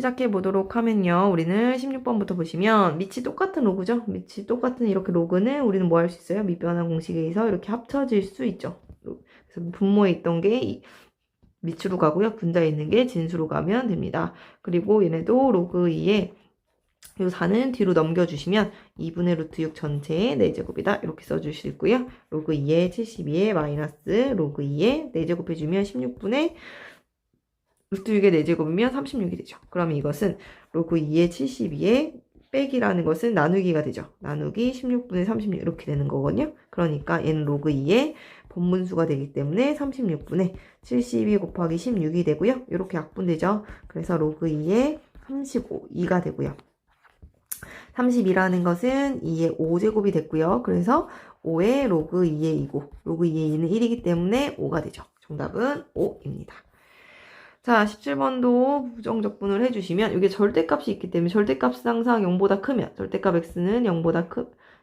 시작해 보도록 하면요. 우리는 16번부터 보시면 밑이 똑같은 로그죠. 밑이 똑같은 이렇게 로그는 우리는 뭐 할 수 있어요? 밑변환 공식에 의해서 이렇게 합쳐질 수 있죠. 그래서 분모에 있던 게 밑으로 가고요. 분자에 있는 게 진수로 가면 됩니다. 그리고 얘네도 로그 2에 요 4는 뒤로 넘겨주시면 2분의 루트 6 전체의 4제곱이다. 이렇게 써주시고요. 로그 2에 72에 마이너스 로그 2에 4제곱해주면 16분의 루트 6의 4제곱이면 36이 되죠. 그러면 이것은 로그 2의 72에 빼기라는 것은 나누기가 되죠. 나누기 16분의 36 이렇게 되는 거거든요. 그러니까 얘는 로그 2의 본분수가 되기 때문에 36분의 72 곱하기 16이 되고요. 이렇게 약분되죠. 그래서 로그 2의 32가 되고요. 32라는 것은 2의 5제곱이 됐고요. 그래서 5의 로그 2의 2고 로그 2의 2는 1이기 때문에 5가 되죠. 정답은 5입니다. 자, 17번도 부정적분을 해주시면 이게 절대값이 있기 때문에 절대값은 항상 0보다 크면 절대값 x는 0보다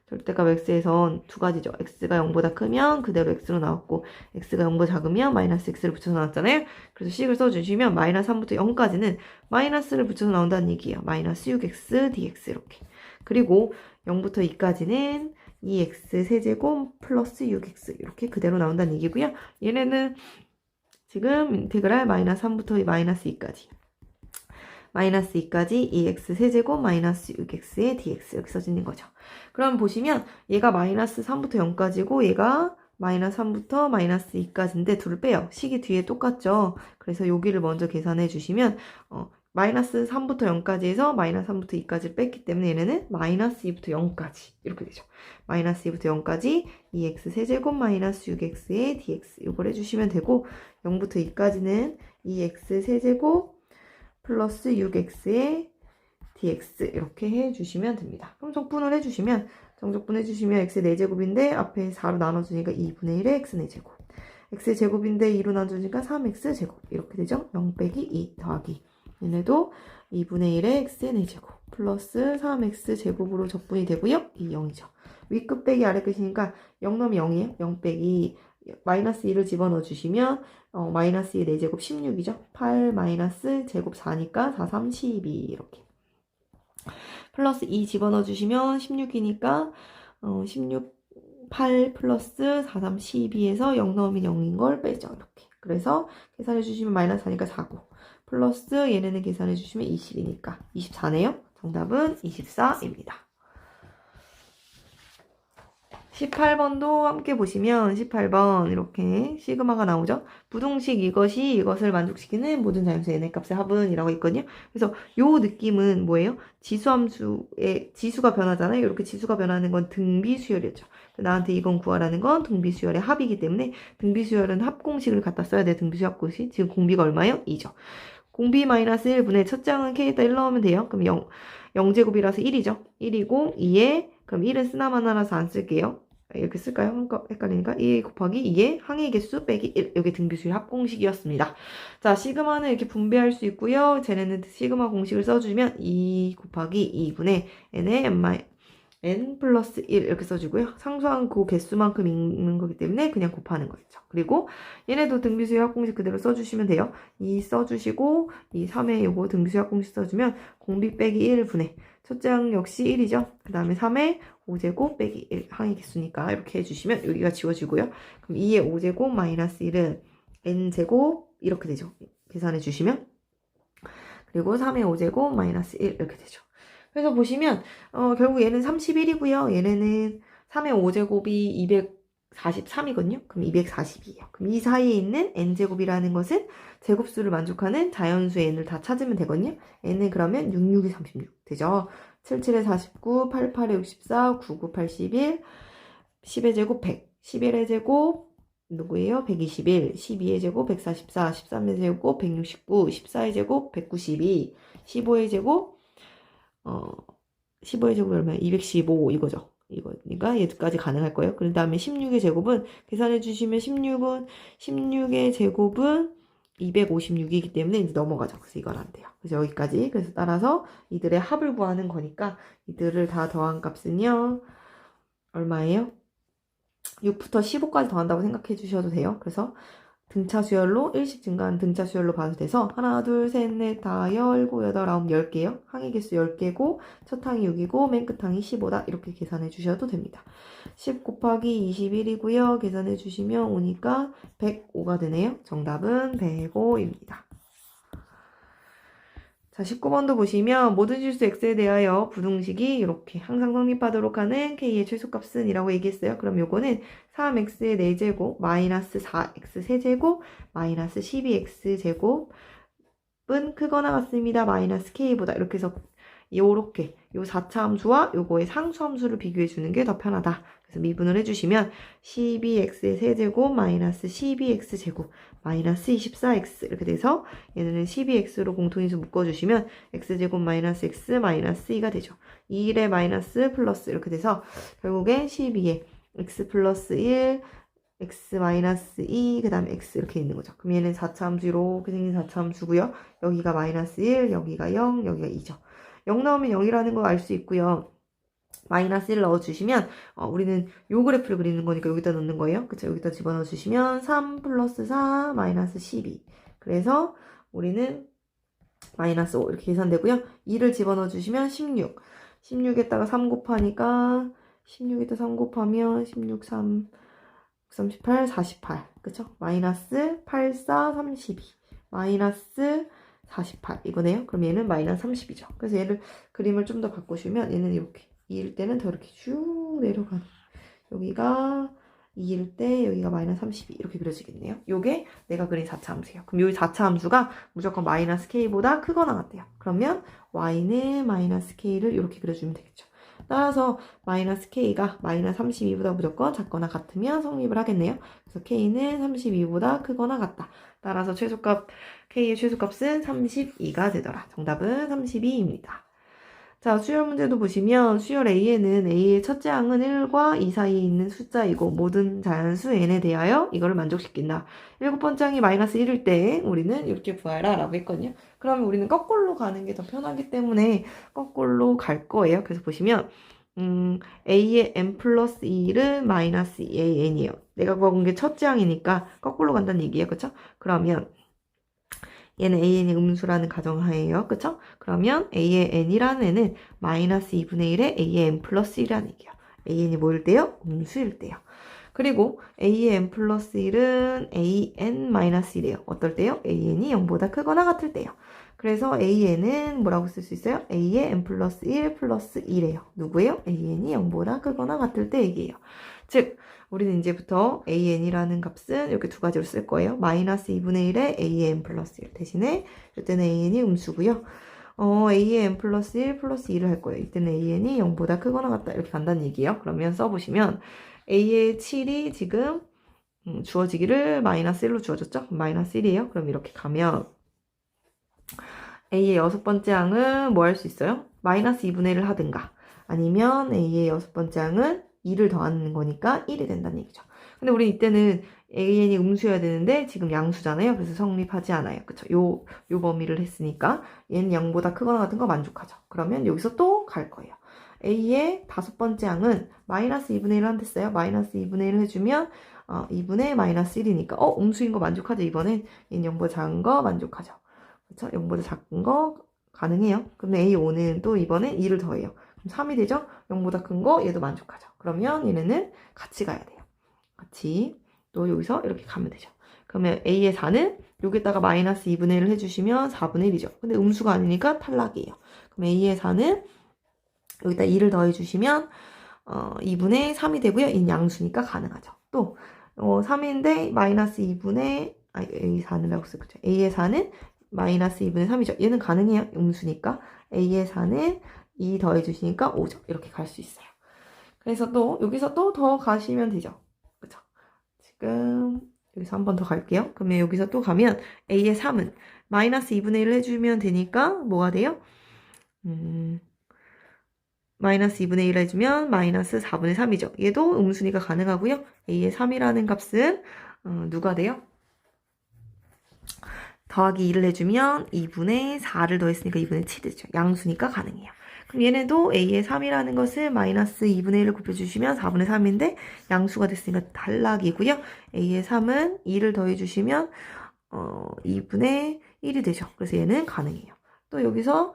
절대값 x에선 두 가지죠. x가 0보다 크면 그대로 x로 나왔고 x가 0보다 작으면 마이너스 x를 붙여서 나왔잖아요. 그래서 식을 써주시면 마이너스 3부터 0까지는 마이너스를 붙여서 나온다는 얘기예요. 마이너스 6x dx 이렇게. 그리고 0부터 2까지는 2x 세제곱 플러스 6x 이렇게 그대로 나온다는 얘기고요. 얘네는 지금 인테그랄 마이너스 3부터 마이너스 2까지 마이너스 2까지 2x 세제곱 마이너스 6x의 dx 이렇게 써지는 거죠. 그럼 보시면 얘가 마이너스 3부터 0까지고 얘가 마이너스 3부터 마이너스 2까지인데 둘을 빼요. 식이 뒤에 똑같죠. 그래서 여기를 먼저 계산해 주시면 마이너스 3부터 0까지 해서 마이너스 3부터 2까지 뺐기 때문에 얘네는 마이너스 2부터 0까지 이렇게 되죠. 마이너스 2부터 0까지 2x 세제곱 마이너스 6x의 dx 이걸 해주시면 되고 0부터 2까지는 2x 세제곱 플러스 6x의 dx 이렇게 해주시면 됩니다. 그럼 정분을 해주시면 정적분 해주시면 x의 4제곱인데 앞에 4로 나눠주니까 2분의 1의 x 4제곱 x의 제곱인데 2로 나눠주니까 3x 제곱 이렇게 되죠. 0 빼기 2 더하기 얘네도 2분의 1의 x의 4제곱 플러스 3x 제곱으로 적분이 되고요. 이 0이죠. 윗끝 빼기 아래끝이니까 0 넣으면 0이에요. 0 빼기 마이너스 2를 집어넣어 주시면 마이너스 2의 4제곱 16이죠. 8 마이너스 제곱 4니까 4, 3, 12 이렇게 플러스 2 집어넣어 주시면 16이니까 16 8 플러스 4, 3, 12에서 0 넣으면 0인 걸 빼죠. 이렇게 그래서 계산해 주시면 마이너스 4니까 4고 플러스 얘네는 계산해 주시면 20이니까 24네요. 정답은 24입니다. 18번도 함께 보시면 18번 이렇게 시그마가 나오죠. 부등식 이것을 만족시키는 모든 자연수의 n의 값의 합은이라고 있거든요. 그래서 요 느낌은 뭐예요? 지수함수의 지수가 변하잖아요. 이렇게 지수가 변하는 건 등비수열이었죠. 나한테 이건 구하라는 건 등비수열의 합이기 때문에 등비수열은 합공식을 갖다 써야 돼. 등비수열 합공식. 지금 공비가 얼마예요? 2죠. 공비 마이너스 1분의 첫 장은 k에다 1 넣으면 돼요. 그럼 0제곱이라서 1이죠. 1이고 2에 그럼 1은 쓰나마나라서 안 쓸게요. 이렇게 쓸까요? 헷갈리니까 2 곱하기 2의 항의 개수 빼기 1 여기 등비수열 합공식이었습니다. 자, 시그마는 이렇게 분배할 수 있고요. 쟤네는 시그마 공식을 써주면 2 곱하기 2분의 n의 n 플러스 1 이렇게 써주고요. 상수한 그 개수만큼 있는 거기 때문에 그냥 곱하는 거죠. 그리고 얘네도 등비수열 합공식 그대로 써주시면 돼요. 2 써주시고 이 3에 요거 등비수열 합공식 써주면 공비 빼기 1분의 첫 장 역시 1이죠. 그 다음에 3에 5제곱 빼기 1 항의 개수니까 이렇게 해주시면 여기가 지워지고요. 그럼 2의 5제곱 마이너스 1은 n제곱 이렇게 되죠. 계산해 주시면 그리고 3의 5제곱 마이너스 1 이렇게 되죠. 그래서 보시면 결국 얘는 31이고요. 얘네는 3의 5제곱이 243이거든요. 그럼 242예요. 그럼 이 사이에 있는 n제곱이라는 것은 제곱수를 만족하는 자연수의 n을 다 찾으면 되거든요. n은 그러면 66이 36 되죠. 77에 49, 88에 64, 99, 81, 10의 제곱 100, 11의 제곱 누구예요? 121, 12의 제곱 144, 13의 제곱 169, 14의 제곱 192, 15의 제곱 15의 제곱이 얼마야? 215 이거죠. 이거니까 얘까지 가능할 거예요. 그 다음에 16의 제곱은 계산해 주시면 16의 제곱은 256이기 때문에 이제 넘어가죠. 그래서 이건 안 돼요. 그래서 여기까지. 그래서 따라서 이들의 합을 구하는 거니까 이들을 다 더한 값은요. 얼마예요? 6부터 15까지 더한다고 생각해 주셔도 돼요. 그래서 등차 수열로 일씩 증가한 등차 수열로 봐도 돼서 하나, 둘, 셋, 넷, 다, 열, 일곱, 여덟, 아홉, 10개요. 항의 개수 10개고 첫 항이 6이고 맨 끝 항이 15다. 이렇게 계산해 주셔도 됩니다. 10 곱하기 21이고요. 계산해 주시면 오니까 105가 되네요. 정답은 105입니다. 자, 19번도 보시면 모든 실수 x에 대하여 부등식이 이렇게 항상 성립하도록 하는 k의 최소값은 이라고 얘기했어요. 그럼 요거는 3x의 4제곱 마이너스 4x 세제곱 마이너스 12x 제곱은 크거나 같습니다. 마이너스 k보다 이렇게 해서 요렇게 요 4차 함수와 요거의 상수 함수를 비교해 주는 게 더 편하다. 그래서 미분을 해주시면 12x의 세제곱 마이너스 12x 제곱 마이너스 24x 이렇게 돼서 얘는 12x로 공통인수 묶어주시면 x제곱 마이너스 x 마이너스 2가 되죠. 2의 마이너스 플러스 이렇게 돼서 결국에 12에 x 플러스 1 x 마이너스 2 그 다음에 x 이렇게 있는 거죠. 그럼 얘는 4차 함수 이렇게 생긴 4차 함수고요. 여기가 마이너스 1 여기가 0 여기가 2죠. 0 나오면 0이라는 거 알 수 있고요. 마이너스 1 넣어주시면 우리는 요 그래프를 그리는 거니까 여기다 넣는 거예요. 그쵸? 여기다 집어넣어 주시면 3 플러스 4 마이너스 12 그래서 우리는 마이너스 5 이렇게 계산되고요. 2를 집어넣어 주시면 16 16에다가 3 곱하니까 16에다 3 곱하면 16, 3, 38, 48 그쵸? 마이너스 8, 4, 32 마이너스 48 이거네요. 그럼 얘는 마이너스 30이죠. 그래서 얘를 그림을 좀 더 바꾸시면 얘는 이렇게 2일 때는 더 이렇게 쭉 내려가는 여기가 2일 때 여기가 마이너스 32 이렇게 그려지겠네요. 요게 내가 그린 4차 함수예요. 그럼 요 4차 함수가 무조건 마이너스 k보다 크거나 같대요. 그러면 y는 마이너스 k를 이렇게 그려주면 되겠죠. 따라서 마이너스 k가 마이너스 32보다 무조건 작거나 같으면 성립을 하겠네요. 그래서 k는 32보다 크거나 같다. 따라서 최소값 k의 최소값은 32가 되더라. 정답은 32입니다. 자, 수열 문제도 보시면 수열 A에는 A의 첫째 항은 1과 2 사이에 있는 숫자이고 모든 자연수 n에 대하여 이거를 만족시킨다. 7번째 항이 마이너스 1일 때 우리는 이렇게 구하라 라고 했거든요. 그러면 우리는 거꾸로 가는 게 더 편하기 때문에 거꾸로 갈 거예요. 그래서 보시면 A의 n 플러스 1은 마이너스 2의 n이에요. 내가 구한 게 첫째 항이니까 거꾸로 간다는 얘기예요. 그쵸? 그러면 얘는 an이 음수라는 가정하에요. 그쵸? 그러면 a의 n이라는 애는 마이너스 2분의 1에 a의 n 플러스 1이라는 얘기예요. an이 뭐일 때요? 음수일 때요. 그리고 a의 n 플러스 1은 an 마이너스 1이에요. 어떨 때요? an이 0보다 크거나 같을 때요. 그래서 an은 뭐라고 쓸 수 있어요? a의 n 플러스 1 플러스 1이에요. 누구예요? an이 0보다 크거나 같을 때 얘기예요. 즉 우리는 이제부터 an이라는 값은 이렇게 두 가지로 쓸 거예요. 마이너스 2분의 1에 a의 n 플러스 1 대신에 이때는 an이 음수고요. a의 n 플러스 1 플러스 2를 할 거예요. 이때는 an이 0보다 크거나 같다 이렇게 간다는 얘기예요. 그러면 써보시면 a의 7이 지금 주어지기를 마이너스 1로 주어졌죠? 마이너스 1이에요. 그럼 이렇게 가면 a의 6번째 항은 뭐 할 수 있어요? 마이너스 2분의 1을 하든가 아니면 a의 6번째 항은 2를 더하는 거니까 1이 된다는 얘기죠. 근데 우리 이때는 an이 음수여야 되는데 지금 양수잖아요. 그래서 성립하지 않아요. 그쵸? 요 범위를 했으니까 얘는 0보다 크거나 같은 거 만족하죠. 그러면 여기서 또 갈 거예요. a의 5번째 항은 마이너스 2분의 1을 한댔어요. 마이너스 2분의 1을 해주면 2분의 마이너스 1이니까 음수인 거 만족하죠. 이번엔 얘는 0보다 작은 거 만족하죠. 그쵸? 0보다 작은 거 가능해요. 근데 A5는 또 이번엔 2를 더해요. 그럼 3이 되죠? 0보다 큰 거 얘도 만족하죠. 그러면 얘네는 같이 가야 돼요. 같이 또 여기서 이렇게 가면 되죠. 그러면 A의 4는 여기다가 마이너스 2분의 1을 해주시면 4분의 1이죠. 근데 음수가 아니니까 탈락이에요. 그럼 A의 4는 여기다 2를 더해주시면 2분의 3이 되고요. 이 양수니까 가능하죠. 또 3인데 마이너스 2분의 A4는 라고 쓰죠. A의 4는 마이너스 2분의 3이죠. 얘는 가능해요. 음수니까. A의 4는 2 더해주시니까 5죠. 이렇게 갈 수 있어요. 그래서 또 여기서 또 더 가시면 되죠. 그쵸? 지금 여기서 한 번 더 갈게요. 그러면 여기서 또 가면 A의 3은 마이너스 2분의 1을 해주면 되니까 뭐가 돼요? 마이너스 2분의 1 해주면 마이너스 4분의 3이죠. 얘도 음수니까 가능하고요. A의 3이라는 값은 누가 돼요? 더하기 2를 해주면 2분의 4를 더했으니까 2분의 7이죠. 양수니까 가능해요. 그럼 얘네도 a의 3이라는 것을 마이너스 2분의 1을 곱해주시면 4분의 3인데 양수가 됐으니까 단락이고요. a의 3은 2를 더해주시면 2분의 1이 되죠. 그래서 얘는 가능해요. 또 여기서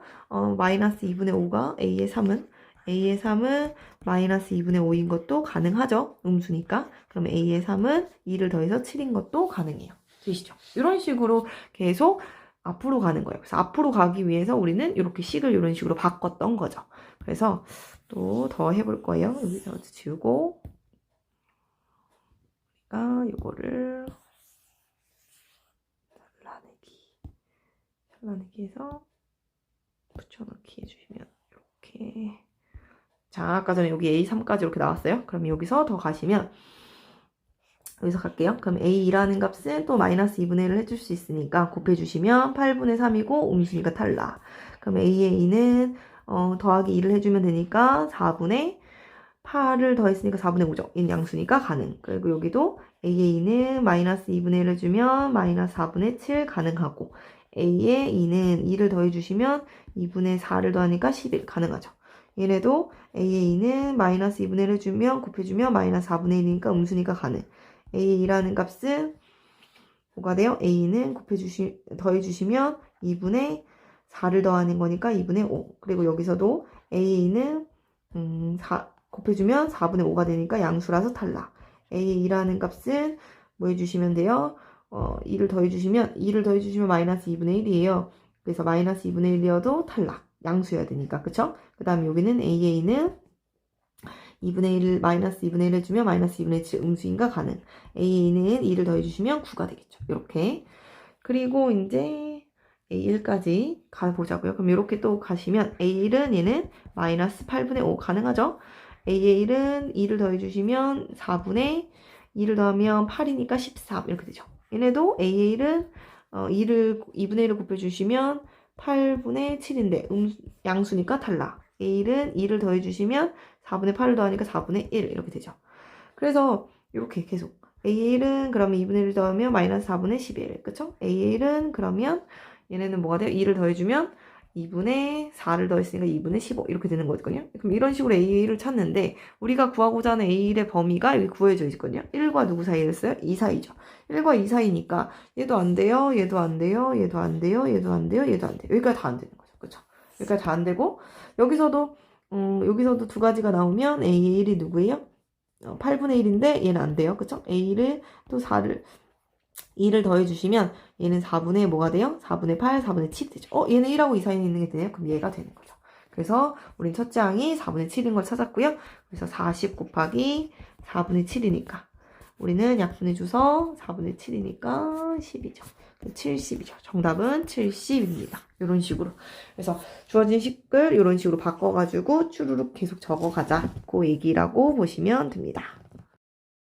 마이너스 2분의 5가 a의 3은 마이너스 2분의 5인 것도 가능하죠. 음수니까. 그럼 a의 3은 2를 더해서 7인 것도 가능해요. 되시죠? 이런 식으로 계속 앞으로 가는 거예요. 그래서 앞으로 가기 위해서 우리는 이렇게 식을 이런 식으로 바꿨던 거죠. 그래서 또 더 해볼 거예요. 여기서 지우고 이거를 잘라내기 해서 붙여넣기 해주시면 이렇게 자, 아까 전에 여기 A3까지 이렇게 나왔어요. 그럼 여기서 더 가시면 여기서 갈게요. 그럼 A2라는 값은 또 마이너스 2분의 1을 해줄 수 있으니까 곱해주시면 8분의 3이고 음수니까 탈락. 그럼 A의 2는 더하기 2를 해주면 되니까 4분의 8을 더했으니까 4분의 5죠. 얘는 양수니까 가능. 그리고 여기도 A의 2는 마이너스 2분의 1을 주면 마이너스 4분의 7 가능하고 A의 2는 2를 더해주시면 2분의 4를 더하니까 11 가능하죠. 얘네도 A의 2는 마이너스 2분의 1을 주면 곱해주면 마이너스 4분의 1이니까 음수니까 가능. A의 2라는 값은 뭐가 돼요? A는 더해주시면 2분의 4를 더하는 거니까 2분의 5. 그리고 여기서도 A는 곱해주면 4분의 5가 되니까 양수라서 탈락. A의 2라는 값은 뭐 해주시면 돼요? 2를 더해주시면 마이너스 2분의 1이에요. 그래서 마이너스 2분의 1이어도 탈락. 양수여야 되니까. 그쵸? 그 다음에 여기는 A의 2는 2분의 1, 마이너스 2분의 1을 주면 마이너스 2분의 7 음수인가 가능. A의 2는 2를 더해주시면 9가 되겠죠. 이렇게. 그리고 이제 A1까지 가보자고요. 그럼 이렇게 또 가시면 A1은 얘는 마이너스 8분의 5 가능하죠? A의 1은 2를 더해주시면 4분의 2를 더하면 8이니까 13 이렇게 되죠. 얘네도 A의 1은 2분의 1을 곱해주시면 8분의 7인데 양수니까 탈락. A1은 2를 더해주시면 4분의 8을 더하니까 4분의 1 이렇게 되죠. 그래서 이렇게 계속 A의 1은 그러면 2분의 1을 더하면 마이너스 4분의 11 그쵸? A의 1은 그러면 얘네는 뭐가 돼요? 2를 더해주면 2분의 4를 더했으니까 2분의 15 이렇게 되는 거거든요. 그럼 이런 식으로 A를 찾는데 우리가 구하고자 하는 A1의 범위가 여기 구해져 있거든요. 1과 누구 사이였어요? 2 사이죠. 1과 2 사이니까 얘도 안 돼요. 얘도 안 돼요. 얘도 안 돼요. 얘도 안 돼요. 얘도 안 돼요. 여기까지 다 안 되는 거죠. 그쵸? 여기까지 다 안 되고 여기서도 두 가지가 나오면 A의 1이 누구예요? 8분의 1인데 얘는 안 돼요. 그쵸? A를 또 2를 더해주시면 얘는 4분의 뭐가 돼요? 4분의 8, 4분의 7 되죠. 얘는 1하고 2 사이에 있는 게 되네요. 그럼 얘가 되는 거죠. 그래서 우린 첫째 항이 4분의 7인 걸 찾았고요. 그래서 40 곱하기 4분의 7이니까 우리는 약분해줘서 4분의 7이니까 10이죠. 70이죠. 정답은 70입니다. 이런 식으로. 그래서 주어진 식을 이런 식으로 바꿔가지고 추루룩 계속 적어가자. 그 얘기라고 보시면 됩니다.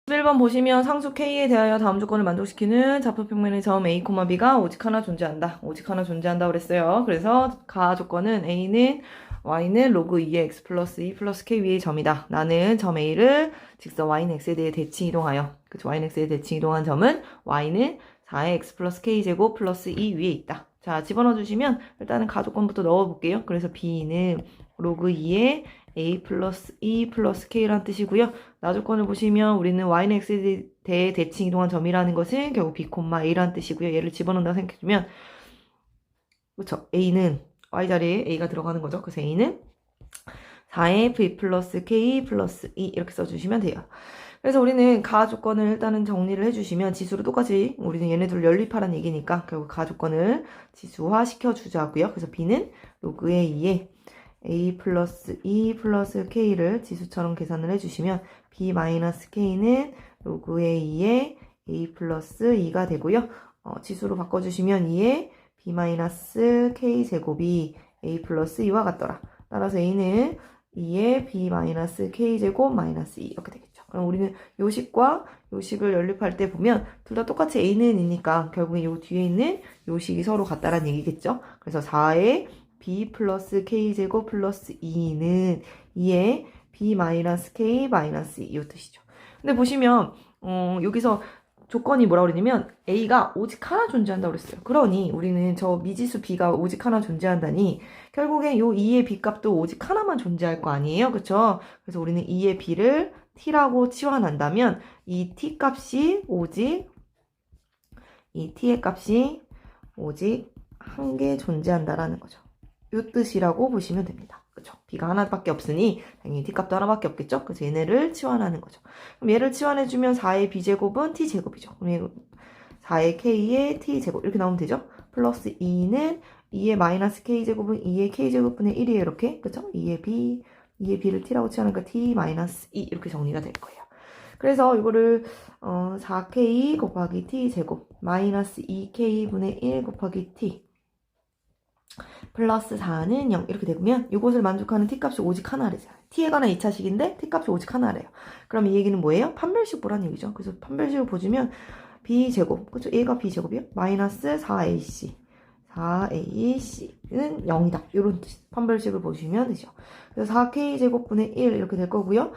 11번 보시면 상수 K에 대하여 다음 조건을 만족시키는 좌표평면의 점 A, B가 오직 하나 존재한다. 오직 하나 존재한다 그랬어요. 그래서 가 조건은 A는 Y는 로그 2의 X 플러스 2 플러스 K 위의 점이다. 나는 점 A를 직선 Y는 X에 대해 대칭 이동하여 그쵸? Y는 X에 대칭 이동한 점은 Y는 4의 X 플러스 K제곱 플러스 2 위에 있다. 자, 집어넣어 주시면 일단은 가조건부터 넣어볼게요. 그래서 B는 로그 2의 A 플러스 2 플러스 K라는 뜻이고요. 나조건을 보시면 우리는 Y는 X에 대해 대칭 이동한 점이라는 것은 결국 B, A라는 뜻이고요. 얘를 집어넣는다고 생각해주면 그쵸? A는 Y 자리에 A가 들어가는 거죠. 그래서 A는 4의 V 플러스 K 플러스 2 이렇게 써주시면 돼요. 그래서 우리는 가 조건을 일단은 정리를 해주시면 지수를 똑같이 우리는 얘네들 연립하라는 얘기니까 결국 가 조건을 지수화 시켜주자고요. 그래서 B는 로그의 2에 A 플러스 2 플러스 K를 지수처럼 계산을 해주시면 B 마이너스 K는 로그의 2에 A 플러스 2가 되고요. 지수로 바꿔주시면 2에 B 마이너스 K 제곱이 A 플러스 2와 같더라. 따라서 A는 2에 B 마이너스 K 제곱 마이너스 2 이렇게 되겠죠. 그럼 우리는 요식과 요식을 연립할 때 보면 둘 다 똑같이 A는 이니까 결국에 요 뒤에 있는 요식이 서로 같다라는 얘기겠죠. 그래서 4에 B 플러스 K 제곱 플러스 2는 2에 B 마이너스 K 마이너스 2 이 뜻이죠. 근데 보시면 여기서 조건이 뭐라고 그러냐면 A가 오직 하나 존재한다고 그랬어요. 그러니 우리는 저 미지수 B가 오직 하나 존재한다니 결국엔 요 2의 B값도 오직 하나만 존재할 거 아니에요. 그쵸? 그래서 우리는 2의 B를 T라고 치환한다면 이 T 값이 오직 이 T의 값이 오직 한 개 존재한다라는 거죠. 요 뜻이라고 보시면 됩니다. 그쵸? B가 하나밖에 없으니 당연히 T값도 하나밖에 없겠죠? 그래서 얘네를 치환하는 거죠. 그럼 얘를 치환해주면 4의 B제곱은 T제곱이죠. 그럼 4의 K의 T제곱 이렇게 나오면 되죠? 플러스 2는 2의 마이너스 K제곱은 2의 K제곱분의 1이에요. 이렇게. 그쵸? 2의 B를 T라고 치환하니까 T 마이너스 2 이렇게 정리가 될 거예요. 그래서 이거를 4K 곱하기 T제곱 마이너스 2K분의 1 곱하기 T 플러스 4는 0 이렇게 되면 이것을 만족하는 T값이 오직 하나래잖아요. T에 관한 2차식인데 T값이 오직 하나래요. 그럼 이 얘기는 뭐예요? 판별식 보라는 얘기죠. 그래서 판별식을 보시면 B제곱, 그렇죠? A가 B제곱이요? 마이너스 4AC 4AC는 0이다. 이런 뜻 판별식을 보시면 되죠. 그래서 4K제곱분의 1 이렇게 될 거고요.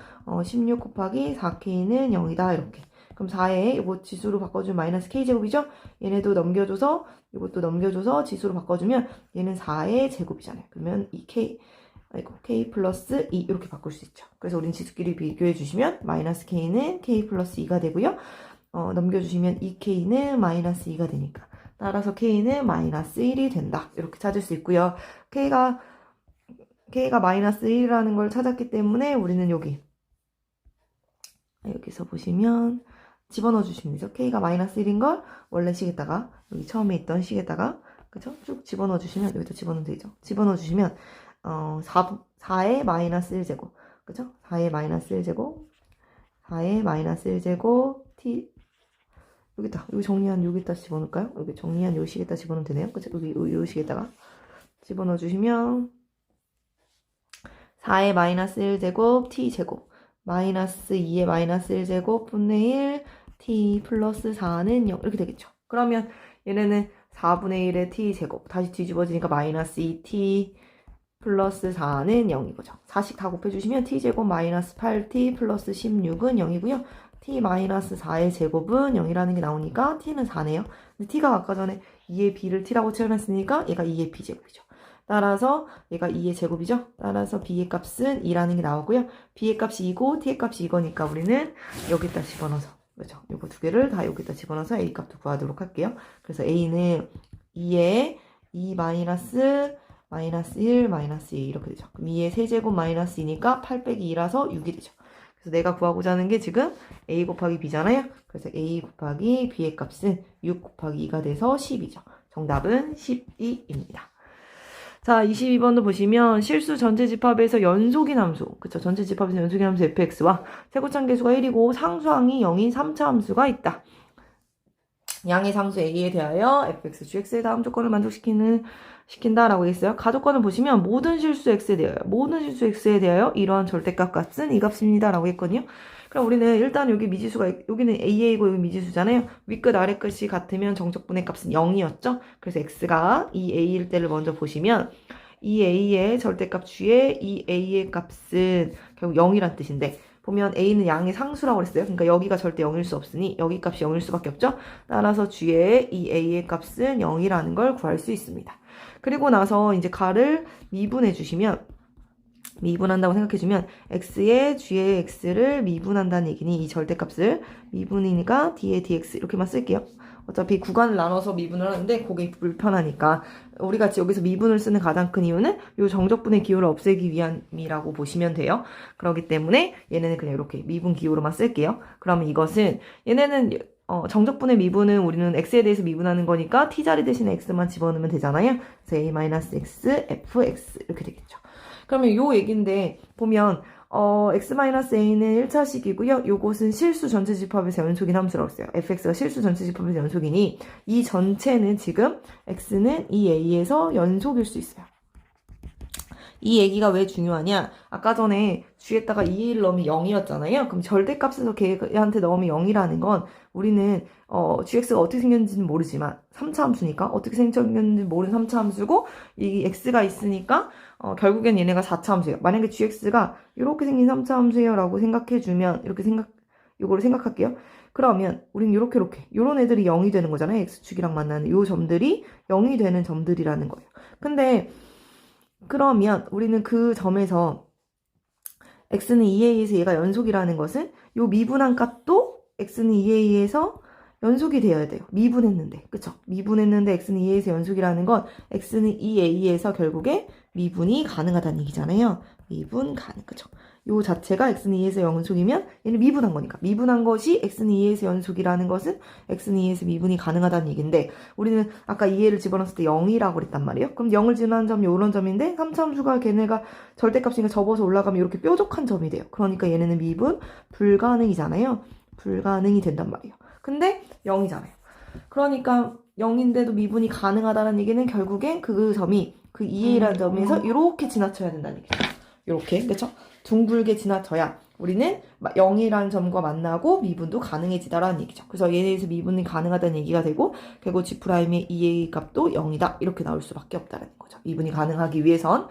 16 곱하기 4K는 0이다. 이렇게. 그럼 4에 이거 지수로 바꿔주면 마이너스 K제곱이죠? 얘네도 넘겨줘서 이것도 넘겨줘서 지수로 바꿔주면 얘는 4의 제곱이잖아요. 그러면 이 K 플러스 2 이렇게 바꿀 수 있죠. 그래서 우린 지수끼리 비교해 주시면 마이너스 K는 K 플러스 2가 되고요. 넘겨주시면 2K는 마이너스 2가 되니까 따라서 K는 마이너스 1이 된다. 이렇게 찾을 수 있고요. K가 마이너스 1이라는 걸 찾았기 때문에 우리는 여기서 보시면 집어넣어 주시면 되죠. K가 마이너스 1인 걸 원래 식에다가 여기 처음에 있던 식에다가 그쵸? 쭉 집어넣어 주시면 여기다 집어넣으면 되죠. 집어넣어 주시면 4의 마이너스 1제곱 그쵸? 4의 마이너스 1제곱 4의 마이너스 1제곱 T 여기 정리한 여기다 집어넣을까요? 여기 정리한 요 식에다 집어넣으면 되네요. 그쵸? 여기 요 식에다가 집어넣어 주시면 4의 마이너스 1제곱 T제곱 마이너스 2의 마이너스 1제곱 분의 1 T 플러스 4는 0 이렇게 되겠죠. 그러면 얘네는 4분의 1의 T제곱 다시 뒤집어지니까 마이너스 2T 플러스 4는 0인 거죠. 4씩 다 곱해주시면 T제곱 마이너스 8T 플러스 16은 0이고요. T 마이너스 4의 제곱은 0이라는 게 나오니까 T는 4네요. 근데 T가 아까 전에 2의 B를 T라고 채워놨으니까 얘가 2의 B제곱이죠. 따라서 얘가 2의 제곱이죠. 따라서 B의 값은 2라는 게 나오고요. B의 값이 2고 T의 값이 이거니까 우리는 여기다 집어넣어서 그렇죠. 요거 두 개를 다 여기다 집어넣어서 A 값도 구하도록 할게요. 그래서 A는 2에 2 마이너스 1 마이너스 2 이렇게 되죠. 그럼 2의 세제곱 마이너스 2니까 8 빼기 2라서 6이 되죠. 그래서 내가 구하고자 하는 게 지금 A 곱하기 B잖아요. 그래서 A 곱하기 B의 값은 6 곱하기 2가 돼서 10이죠. 정답은 12입니다. 자, 22번도 보시면 실수 전체 집합에서 연속인 함수, 그쵸? 전체 집합에서 연속인 함수 fx와 최고참 계수가 1이고 상수항이 0인 3차 함수가 있다. 양의 상수 a에 대하여 fx, gx의 다음 조건을 만족시킨다라고 했어요. 가조건을 보시면 모든 실수 x에 대하여 이러한 절대값 값은 이 값입니다라고 했거든요. 그럼 우리는 일단 여기 미지수가 여기는 AA고 여기 미지수잖아요. 윗끝 아래끝이 같으면 정적분의 값은 0이었죠. 그래서 x가 이 A일 때를 먼저 보시면 이 A의 절대값 G의 이 A의 값은 결국 0이란 뜻인데 보면 A는 양의 상수라고 그랬어요. 그러니까 여기가 절대 0일 수 없으니 여기 값이 0일 수밖에 없죠. 따라서 G의 이 A의 값은 0이라는 걸 구할 수 있습니다. 그리고 나서 이제 가를 미분해 주시면 미분한다고 생각해주면 x의 g의 x를 미분한다는 얘기니 이 절대값을 미분이니까 d의 dx 이렇게만 쓸게요. 어차피 구간을 나눠서 미분을 하는데 그게 불편하니까 우리 같이 여기서 미분을 쓰는 가장 큰 이유는 이 정적분의 기호를 없애기 위함이라고 보시면 돼요. 그렇기 때문에 얘네는 그냥 이렇게 미분 기호로만 쓸게요. 그러면 이것은 얘네는 정적분의 미분은 우리는 x에 대해서 미분하는 거니까 t자리 대신에 x만 집어넣으면 되잖아요. 그래서 a-x, fx 이렇게 되겠죠. 그러면 요 얘기인데 보면 x-a는 1차식이고요. 요것은 실수 전체 집합에서 연속인 함수라고 했어요. fx가 실수 전체 집합에서 연속이니 이 전체는 지금 x는 이 a에서 연속일 수 있어요. 이 얘기가 왜 중요하냐? 아까 전에 g에다가 2를 넣으면 0이었잖아요. 그럼 절대값에서 걔한테 넣으면 0이라는 건 우리는 gx가 어떻게 생겼는지는 모르지만 3차 함수니까 어떻게 생겼는지 모르는 3차 함수고 이 x가 있으니까 결국엔 얘네가 4차 함수예요. 만약에 gx가 이렇게 생긴 3차 함수예요 라고 생각해주면 이거를 생각할게요. 그러면 우린 요렇게 요런 애들이 0이 되는 거잖아요. x축이랑 만나는 요 점들이 0이 되는 점들이라는 거예요. 근데 그러면 우리는 그 점에서 x는 2a에서 얘가 연속이라는 것은 요 미분한 값도 x는 2a에서 연속이 되어야 돼요. 미분했는데. 그쵸? 미분했는데 x는 2a에서 연속이라는 건 x는 2a에서 결국에 미분이 가능하다는 얘기잖아요. 미분 가능. 그쵸? 요 자체가 x는 2에서 연속이면 얘는 미분한 거니까. 미분한 것이 x는 2에서 연속이라는 것은 x는 2에서 미분이 가능하다는 얘기인데 우리는 아까 2a를 집어넣었을 때 0이라고 그랬단 말이에요. 그럼 0을 지나는 점이 요런 점인데 3차함수가 걔네가 절대값이니까 접어서 올라가면 이렇게 뾰족한 점이 돼요. 그러니까 얘네는 미분 불가능이잖아요. 불가능이 된단 말이에요. 근데 0이잖아요. 그러니까 0인데도 미분이 가능하다는 얘기는 결국엔 그 점이 그 2a라는 점에서 이렇게 지나쳐야 된다는 얘기죠. 이렇게, 그쵸? 둥글게 지나쳐야 우리는 0이라는 점과 만나고 미분도 가능해지다라는 얘기죠. 그래서 얘네에서 미분이 가능하다는 얘기가 되고 결국 G'의 2a 값도 0이다 이렇게 나올 수밖에 없다는 거죠. 미분이 가능하기 위해선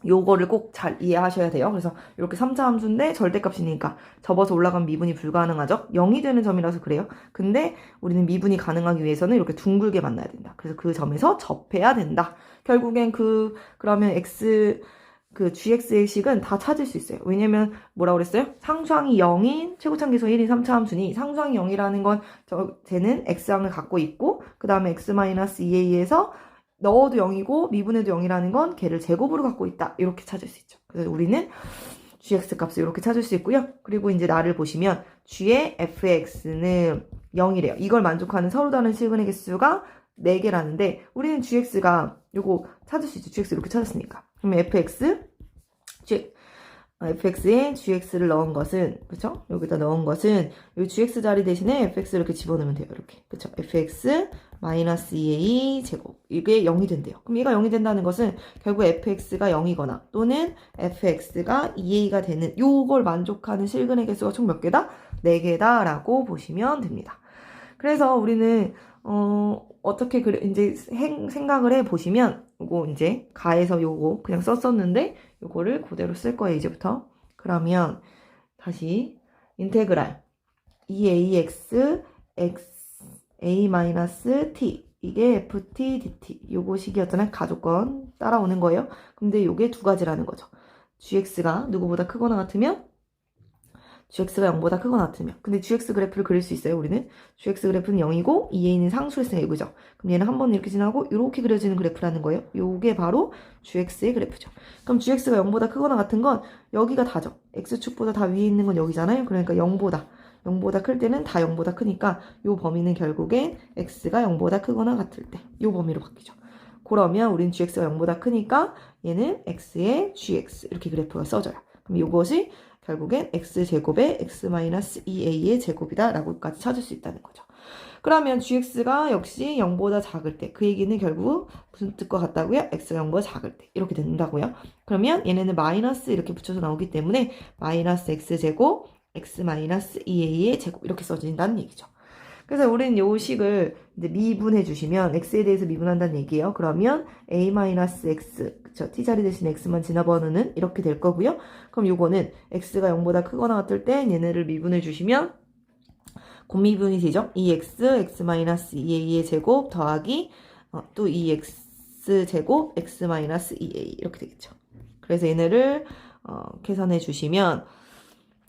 요거를 꼭 잘 이해하셔야 돼요. 그래서 이렇게 3차 함수인데 절대값이니까 접어서 올라가면 미분이 불가능하죠. 0이 되는 점이라서 그래요. 근데 우리는 미분이 가능하기 위해서는 이렇게 둥글게 만나야 된다. 그래서 그 점에서 접해야 된다. 결국엔 그러면 gx의 식은 다 찾을 수 있어요. 왜냐면 뭐라고 그랬어요? 상수항이 0인 최고참계수 1인 3차 함수니 상수항이 0이라는 건 쟤는 x항을 갖고 있고 그 다음에 x-2a에서 넣어도 0이고 미분해도 0이라는 건 걔를 제곱으로 갖고 있다. 이렇게 찾을 수 있죠. 그래서 우리는 gx 값을 이렇게 찾을 수 있고요. 그리고 이제 나를 보시면 g의 fx는 0이래요. 이걸 만족하는 서로 다른 실근의 개수가 4개라는데 우리는 gx가 요거 찾을 수 있죠. gx 이렇게 찾았으니까. 그러면 fx에 gx를 넣은 것은 그쵸? 여기다 넣은 것은 이 gx 자리 대신에 fx를 이렇게 집어넣으면 돼요. 이렇게 그쵸? fx 마이너스 2a 제곱 이게 0이 된대요. 그럼 얘가 0이 된다는 것은 결국 fx가 0이거나 또는 fx가 2a가 되는 요걸 만족하는 실근의 개수가 총 몇 개다? 4개다 라고 보시면 됩니다. 그래서 우리는 어떻게 이제 생각을 해 보시면 요거 이제 가에서 요거 그냥 썼었는데 요거를 그대로 쓸 거예요. 이제부터. 그러면 다시 인테그랄 2ax a-t 이게 ft dt 요거 식이었잖아요. 가족권 따라오는 거예요. 근데 요게 두 가지라는 거죠. gx가 누구보다 크거나 같으면 gx가 0보다 크거나 같으면 근데 gx 그래프를 그릴 수 있어요. 우리는 gx 그래프는 0이고 2a는 상수였으니까 이거죠. 그럼 얘는 한 번 이렇게 지나고 이렇게 그려지는 그래프라는 거예요. 요게 바로 gx의 그래프죠. 그럼 gx가 0보다 크거나 같은 건 여기가 다죠. x축보다 다 위에 있는 건 여기잖아요. 그러니까 0보다 클 때는 다 0보다 크니까 요 범위는 결국엔 x가 0보다 크거나 같을 때 요 범위로 바뀌죠. 그러면 우린 gx가 0보다 크니까 얘는 x의 gx 이렇게 그래프가 써져요. 그럼 요것이 결국엔 x제곱의 x-2a의 제곱이다 라고까지 찾을 수 있다는 거죠. 그러면 gx가 역시 0보다 작을 때 그 얘기는 결국 무슨 뜻과 같다고요? x가 0보다 작을 때 이렇게 된다고요. 그러면 얘네는 마이너스 이렇게 붙여서 나오기 때문에 마이너스 x제곱 x-2a의 제곱 이렇게 써진다는 얘기죠. 그래서 우리는 요 식을 이제 미분해 주시면 x에 대해서 미분한다는 얘기예요. 그러면 a-x 그쵸? t자리 대신 x만 지나버리는 이렇게 될 거고요. 그럼 요거는 x가 0보다 크거나 같을 때 얘네를 미분해 주시면 곱미분이 되죠. 2x x-2a의 제곱 더하기 또 2x 제곱 x-2a 이렇게 되겠죠. 그래서 얘네를 계산해 주시면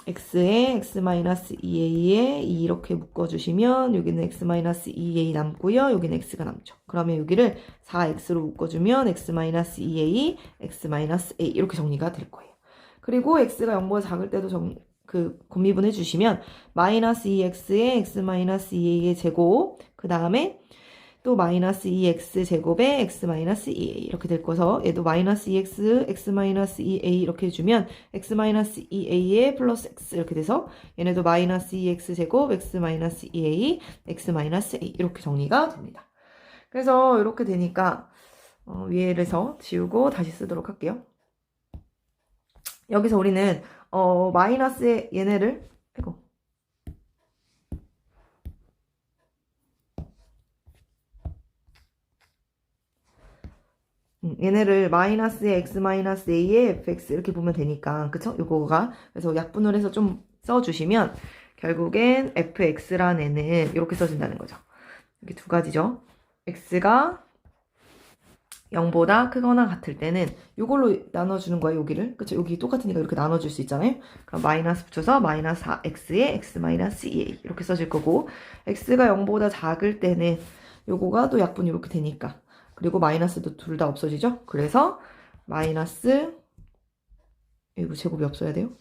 x에 x-2a에 이렇게 묶어주시면 여기는 x-2a 남고요. 여기는 x가 남죠. 그러면 여기를 4x로 묶어주면 x-2a, x-a 이렇게 정리가 될 거예요. 그리고 x가 0보다 작을 때도 곱미분 해주시면 마이너스 2x에 x-2a의 제곱 그 다음에 또 마이너스 2x 제곱에 x-2a 이렇게 될 거서 얘도 마이너스 2x x-2a 이렇게 해주면 x-2a에 플러스 x 이렇게 돼서 얘네도 마이너스 2x 제곱 x-2a x-a 이렇게 정리가 됩니다. 그래서 이렇게 되니까 위에서 지우고 다시 쓰도록 할게요. 여기서 우리는 마이너스의 얘네를 얘네를 마이너스의 x-a의 fx 이렇게 보면 되니까 그쵸? 요거가 그래서 약분을 해서 좀 써주시면 결국엔 fx란 애는 이렇게 써진다는 거죠. 이렇게 두 가지죠. x가 0보다 크거나 같을 때는 이걸로 나눠주는 거예요. 여기를. 그쵸? 여기 똑같으니까 이렇게 나눠줄 수 있잖아요. 그럼 마이너스 붙여서 마이너스 4x에 x 마이너스 2a 이렇게 써질 거고, x가 0보다 작을 때는 요거가 또 약분이 이렇게 되니까, 그리고 마이너스도 둘 다 없어지죠. 그래서 마이너스, 이거 제곱이 없어야 돼요.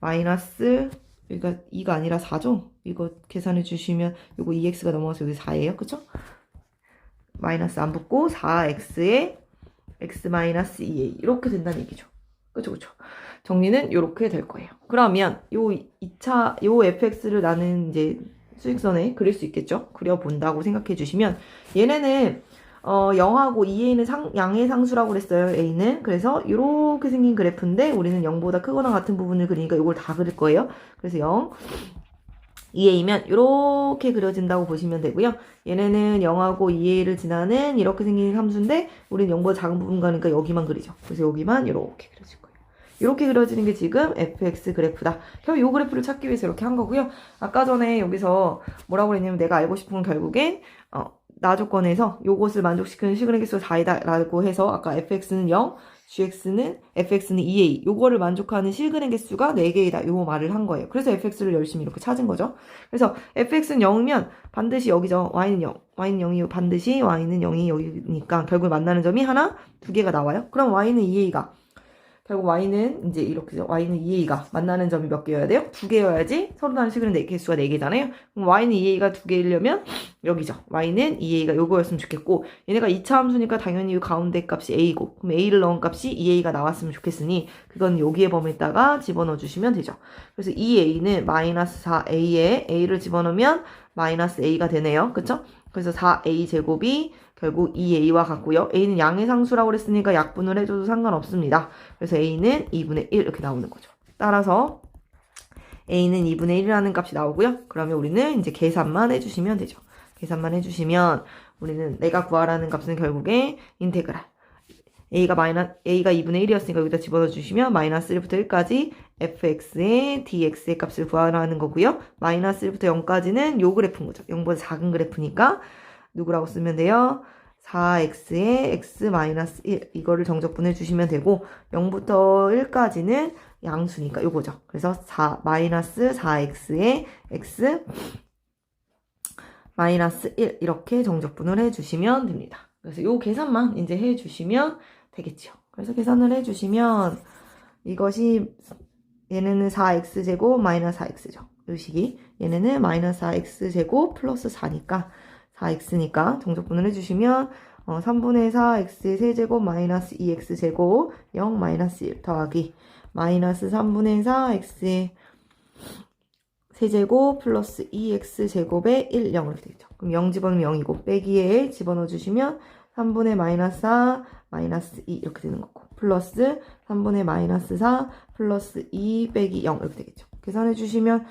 마이너스, 여기가 2가 아니라 4죠. 이거 계산해 주시면 요거 2x가 넘어가서 여기 4예요. 그쵸? 마이너스 안 붙고 4x에 x 마이너스 2a 이렇게 된다는 얘기죠. 그쵸, 그쵸. 정리는 이렇게 될 거예요. 그러면 요 fx를 나는 이제 수직선에 그릴 수 있겠죠? 그려본다고 생각해 주시면, 얘네는 0하고 2a는 양의 상수라고 그랬어요. a는. 그래서 이렇게 생긴 그래프인데 우리는 0보다 크거나 같은 부분을 그리니까 이걸 다 그릴 거예요. 그래서 0, 2a면 이렇게 그려진다고 보시면 되고요. 얘네는 0하고 2a를 지나는 이렇게 생긴 함수인데 우리는 0보다 작은 부분 가니까 여기만 그리죠. 그래서 여기만 이렇게 그려질 거예요. 이렇게 그려지는 게 지금 fx 그래프다. 결국 이 그래프를 찾기 위해서 이렇게 한 거고요. 아까 전에 여기서 뭐라고 그랬냐면, 내가 알고 싶은 건 결국엔 나 조건에서 요것을 만족시키는 시그널 개수가 4이다 라고 해서, 아까 fx는 0, fx는 2a, 요거를 만족하는 실근의 개수가 4개이다, 요 말을 한 거예요. 그래서 fx를 열심히 이렇게 찾은 거죠. 그래서 fx는 0이면 반드시 여기죠. y는 0, y는 0이 반드시 y는 0이 여기니까 결국 만나는 점이 하나, 두 개가 나와요. 그럼 y는 2a가, 결국 y는 이제 이렇게죠. y는 2a가 만나는 점이 몇 개여야 돼요? 2개여야지 서로 다른 식은 개수가 4개잖아요. 그럼 y는 2a가 2개이려면 여기죠. y는 2a가 요거였으면 좋겠고, 얘네가 2차 함수니까 당연히 이 가운데 값이 a고, 그럼 a를 넣은 값이 2a가 나왔으면 좋겠으니 그건 여기에 범위에다가 집어넣어 주시면 되죠. 그래서 2a는 마이너스 4a에 a를 집어넣으면 마이너스 a가 되네요. 그쵸? 그래서 4a 제곱이 결국 2a와 같고요. a는 양의 상수라고 그랬으니까 약분을 해줘도 상관없습니다. 그래서 a는 2분의 1 이렇게 나오는 거죠. 따라서 a는 2분의 1이라는 값이 나오고요. 그러면 우리는 이제 계산만 해주시면 되죠. 계산만 해주시면 우리는 내가 구하라는 값은 결국에 인테그랄 a가 2분의 1이었으니까 여기다 집어넣어 주시면 마이너스 1부터 1까지 fx의 dx의 값을 구하라는 거고요. 마이너스 1부터 0까지는 요 그래프인 거죠. 0보다 작은 그래프니까 누구라고 쓰면 돼요? 4x의 x-1 이거를 정적분해 주시면 되고, 0부터 1까지는 양수니까 요거죠. 그래서 마이너스 4x의 x-1 이렇게 정적분을 해주시면 됩니다. 그래서 요 계산만 이제 해주시면 되겠죠. 그래서 계산을 해주시면 이것이, 얘네는 4x제곱 마이너스 4x죠. 요 식이. 얘네는 마이너스 4x제곱 플러스 4니까 4x니까 정적분을 해주시면 3분의 4x의 세제곱 마이너스 2x제곱 0 마이너스 1 더하기 마이너스 3분의 4x의 세제곱 플러스 2x제곱에 1, 0 이렇게 되겠죠. 그럼 0 집어넣으면 0이고 빼기에 집어넣어 주시면 3분의 마이너스 4 마이너스 2 이렇게 되는 거고, 플러스 3분의 마이너스 4 플러스 2 빼기 0 이렇게 되겠죠. 계산해 주시면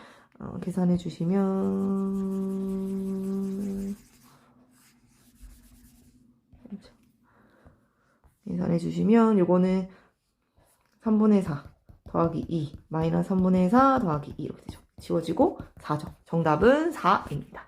요거는 3분의 4 더하기 2 마이너스 3분의 4 더하기 2 이렇게 되죠. 지워지고 4죠. 정답은 4입니다.